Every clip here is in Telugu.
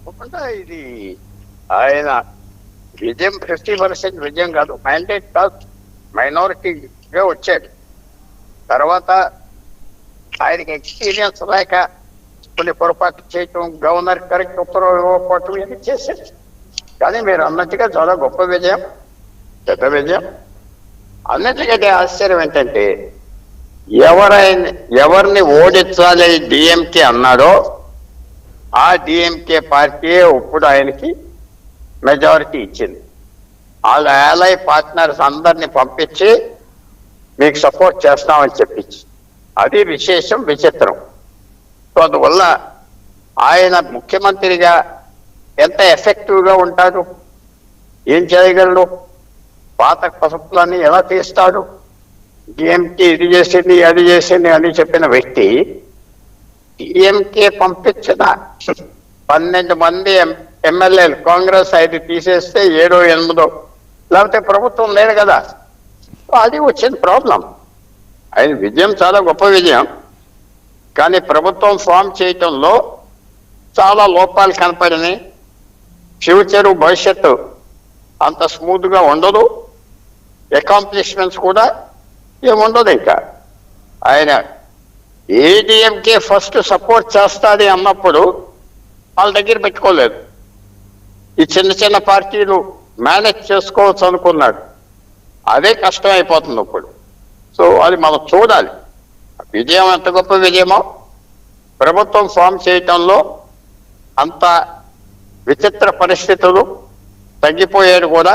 తప్పకుండా ఇది ఆయన విజయం 50% విజయం కాదు, మైండెడ్ కాదు, మైనారిటీగా వచ్చాడు. తర్వాత ఆయనకి ఎక్స్పీరియన్స్ లేక కొన్ని పొరపాటు చేయటం, గవర్నర్ కరెక్ట్ ఉత్తర్వులు ఇవ్వకపోవటం ఇది చేశాడు. కానీ మీరు అన్నట్టుగా చాలా గొప్ప విజయం, పెద్ద విజయం. అన్నిటికంటే ఆశ్చర్యం ఏంటంటే ఎవరిని ఓడించాలి డిఎంకే అన్నాడో ఆ డిఎంకే పార్టీ ఇప్పుడు ఆయనకి మెజారిటీ ఇచ్చింది. వాళ్ళ ఏలై పార్ట్నర్స్ అందరినీ పంపించి మీకు సపోర్ట్ చేస్తామని చెప్పించి, అది విశేషం, విచిత్రం. సో అందువల్ల ఆయన ముఖ్యమంత్రిగా ఎంత ఎఫెక్టివ్గా ఉంటాడు, ఏం చేయగలడు, పాత పసుపులన్నీ ఎలా తీస్తాడు, డిఎంకే ఇది చేసింది అది చేసింది అని చెప్పిన వ్యక్తి డిఎంకే పంపించిన 12 మంది ఎమ్మెల్యేలు కాంగ్రెస్ 5 తీసేస్తే 7, 8 లేకపోతే ప్రభుత్వం లేదు కదా, అది వచ్చింది ప్రాబ్లం. ఆయన విజయం చాలా గొప్ప విజయం, కానీ ప్రభుత్వం ఫామ్ చేయటంలో చాలా లోపాలు కనపడినాయి. ఫ్యూచరు భవిష్యత్తు అంత స్మూత్గా ఉండదు, అకాంప్లిష్మెంట్స్ కూడా ఏముండదు. ఇంకా ఆయన ఏడీఎంకే ఫస్ట్ సపోర్ట్ చేస్తాది అన్నప్పుడు వాళ్ళ దగ్గర పెట్టుకోలేదు. ఈ చిన్న చిన్న పార్టీలు మేనేజ్ చేసుకోవచ్చు అనుకున్నాడు, అదే కష్టం అయిపోతుంది ఇప్పుడు. సో అది మనం చూడాలి. విజయం ఎంత గొప్ప విజయమో, ప్రభుత్వం ఫామ్ చేయటంలో అంత విచిత్ర పరిస్థితులు తగ్గిపోయాడు కూడా,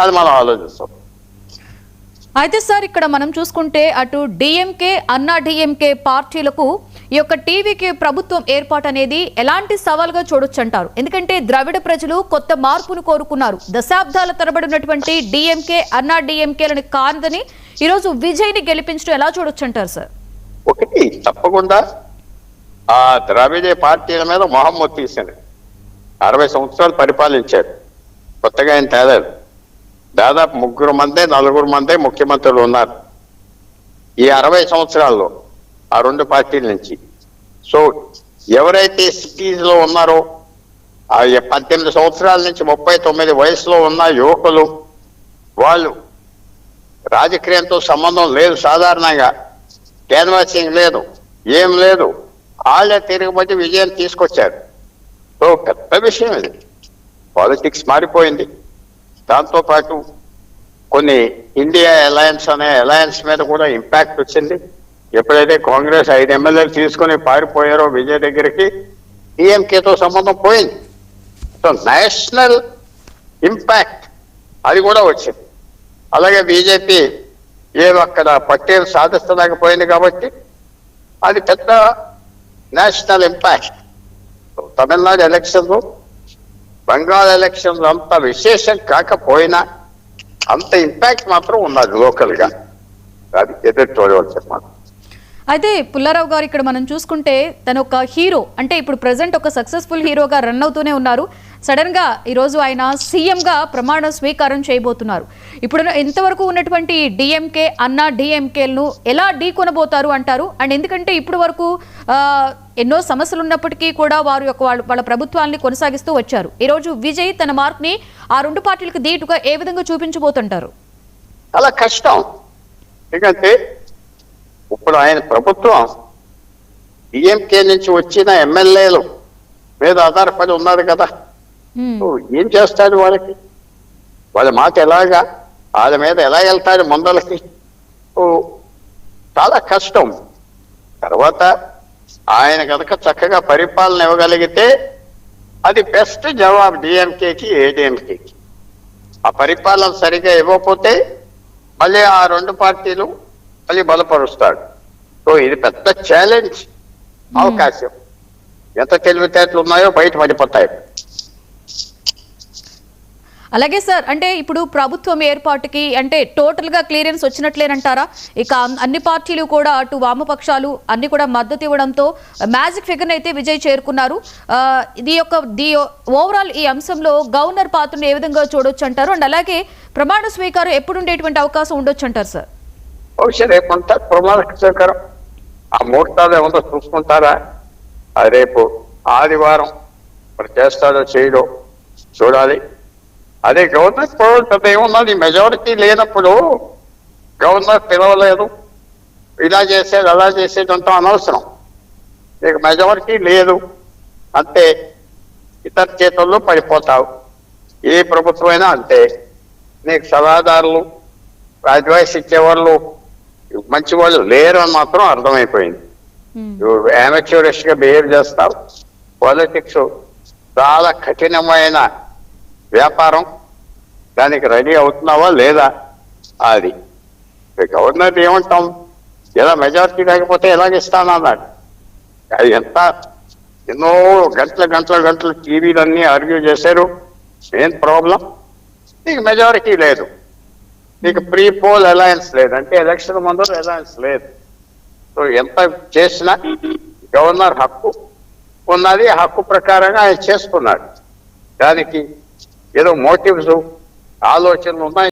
అది మనం ఆలోచిస్తాం. అయితే సార్ ఇక్కడ మనం చూసుకుంటే అటు డిఎంకే అన్నా డిఎంకే పార్టీలకు ఈ యొక్క టీవీకి ప్రభుత్వం ఏర్పాటు అనేది ఎలాంటి సవాల్గా చూడొచ్చు అంటారు? ఎందుకంటే ద్రవిడ ప్రజలు కొత్త మార్పును కోరుకున్నారు. దశాబ్దాల తరబడి ఉన్నటువంటి డిఎంకే అన్నా డిఎంకేలను కాదని ఈరోజు విజయ్ని గెలిపించడం ఎలా చూడొచ్చు అంటారు సార్? ఒకటి తప్పకుండా ఆ ద్రావిడ పార్టీల మీద మొహమ్మద్ తీసింది. 60 సంవత్సరాలు పరిపాలించారు, కొత్తగా ఆయన తేలేదు. దాదాపు 3 మందే 4 మందే ముఖ్యమంత్రులు ఉన్నారు ఈ 60 సంవత్సరాల్లో ఆ 2 పార్టీల నుంచి. సో ఎవరైతే సిటీస్లో ఉన్నారో ఆ 18 సంవత్సరాల నుంచి 39 వయసులో ఉన్న యువకులు, వాళ్ళు రాజకీయంతో సంబంధం లేదు, సాధారణంగా క్యాన్వాసింగ్ లేదు, ఏం లేదు, వాళ్ళే తిరుగుబట్టి విజయం తీసుకొచ్చారు. సో పెద్ద విషయం ఇది. పాలిటిక్స్ మారిపోయింది. దాంతోపాటు కొన్ని ఇండియా అలయన్స్ అనే అలయన్స్ మీద కూడా ఇంపాక్ట్ వచ్చింది. ఎప్పుడైతే కాంగ్రెస్ 5 ఎమ్మెల్యేలు తీసుకుని పారిపోయారో విజయ్ దగ్గరికి, డిఎంకేతో సంబంధం పోయింది. సో నేషనల్ ఇంపాక్ట్ అది కూడా వచ్చింది. అలాగే బీజేపీ అక్కడ పట్టేలు సాధిస్తలేకపోయింది కాబట్టి అది పెద్ద నేషనల్ ఇంపాక్ట్. తమిళనాడు ఎలక్షన్లు, బెంగాల్ ఎలక్షన్లు అంత విశేషం కాకపోయినా అంత ఇంపాక్ట్ మాత్రం ఉన్నది లోకల్గా. అది ఎదురు చూడవలసి మాట. అయితే పుల్లారావు గారు ఇక్కడ మనం చూసుకుంటే తను ఒక హీరో, అంటే ఇప్పుడు ప్రజెంట్ ఒక సక్సెస్ఫుల్ హీరోగా రన్ అవుతూనే ఉన్నారు. సడన్ గా ఈరోజు ఆయన సీఎంగా ప్రమాణ స్వీకారం చేయబోతున్నారు. ఇప్పుడు ఇంతవరకు ఉన్నటువంటి డిఎంకే అన్నా డిఎంకేలను ఎలా ఢీకొనబోతారు అంటారు? అండ్ ఎందుకంటే ఇప్పుడు వరకు ఎన్నో సమస్యలు ఉన్నప్పటికీ కూడా వారు వాళ్ళ ప్రభుత్వాన్ని కొనసాగిస్తూ వచ్చారు. ఈరోజు విజయ్ తన మార్క్ ని ఆ 2 పార్టీలకు ధీటుగా ఏ విధంగా చూపించబోతుంటారు? చాలా కష్టం. ఎందుకంటే ఇప్పుడు ఆయన ప్రభుత్వం డిఎంకే నుంచి వచ్చిన ఎమ్మెల్యేలు మీద ఆధారపడి ఉన్నారు కదా. ఏం చేస్తాడు వాళ్ళకి? వాళ్ళ మాట ఎలాగా, వాళ్ళ మీద ఎలా వెళ్తాడు ముందలకి? చాలా కష్టం. తర్వాత ఆయన కనుక చక్కగా పరిపాలన ఇవ్వగలిగితే అది బెస్ట్ జవాబు డిఎంకేకి, ఏడీఎంకేకి. ఆ పరిపాలన సరిగా ఇవ్వకపోతే మళ్ళీ ఆ 2 పార్టీలు మళ్ళీ బలపరుస్తాడు. సో ఇది పెద్ద ఛాలెంజ్, అవకాశం. ఎంత తెలివితేటలు ఉన్నాయో బయట పడిపోతాయి. అలాగే సార్, అంటే ఇప్పుడు ప్రభుత్వం ఏర్పాటుకి అంటే టోటల్ గా క్లియరెన్స్ వచ్చినట్లేనంటారా? ఇక అన్ని పార్టీలు కూడా అటు వామపక్షాలు అన్ని కూడా మద్దతు ఇవ్వడంతో మ్యాజిక్ ఫిగర్ అయితే విజయ్ చేరుకున్నారు. ఓవరాల్ ఈ అంశంలో గవర్నర్ పాత్రను ఏ విధంగా చూడొచ్చు అంటారు? అండ్ అలాగే ప్రమాణ స్వీకారం ఎప్పుడు ఉండేటువంటి అవకాశం ఉండొచ్చు అంటారు సార్? రేపు ప్రమాణ స్వీకారం ఆ ముహూర్తాలు ఏమన్నా చూసుకుంటారా? రేపు ఆదివారం మరి చేస్తాడో చేయడో చూడాలి. అదే గవర్నర్ పెద్ద ఏమున్నది, మెజారిటీ లేనప్పుడు గవర్నర్ పిలవలేదు, ఇలా చేసేది అలా చేసేది అంతా అనవసరం. నీకు మెజారిటీ లేదు అంతే, ఇతర చేతుల్లో పడిపోతావు. ఏ ప్రభుత్వమైనా అంతే. నీకు సలహాదారులు, అడ్వైస్ ఇచ్చేవాళ్ళు మంచి వాళ్ళు లేరు అని మాత్రం అర్థమైపోయింది. అమెచ్యూరిస్ట్ గా బిహేవ్ చేస్తావు. పాలిటిక్స్ చాలా కఠినమైన వ్యాపారం, దానికి రెడీ అవుతున్నావా లేదా అది. గవర్నర్ ఏమంటాం, ఎలా మెజారిటీ లేకపోతే ఎలాగిస్తానన్నాడు. అది ఎన్నో గంటలు టీవీలన్నీ ఆర్గ్యూ చేశారు. ఏం ప్రాబ్లం, నీకు మెజారిటీ లేదు, నీకు ప్రీ పోల్ అలయన్స్ లేదు, అంటే ఎలక్షన్ ముందు అలయన్స్ లేదు. సో ఎంత చేసినా గవర్నర్ హక్కు ఉన్నది, హక్కు ప్రకారంగా ఆయన చేసుకున్నాడు. దానికి ఏదో మోటివ్స్ ఆలోచనలు ఉన్నాయి.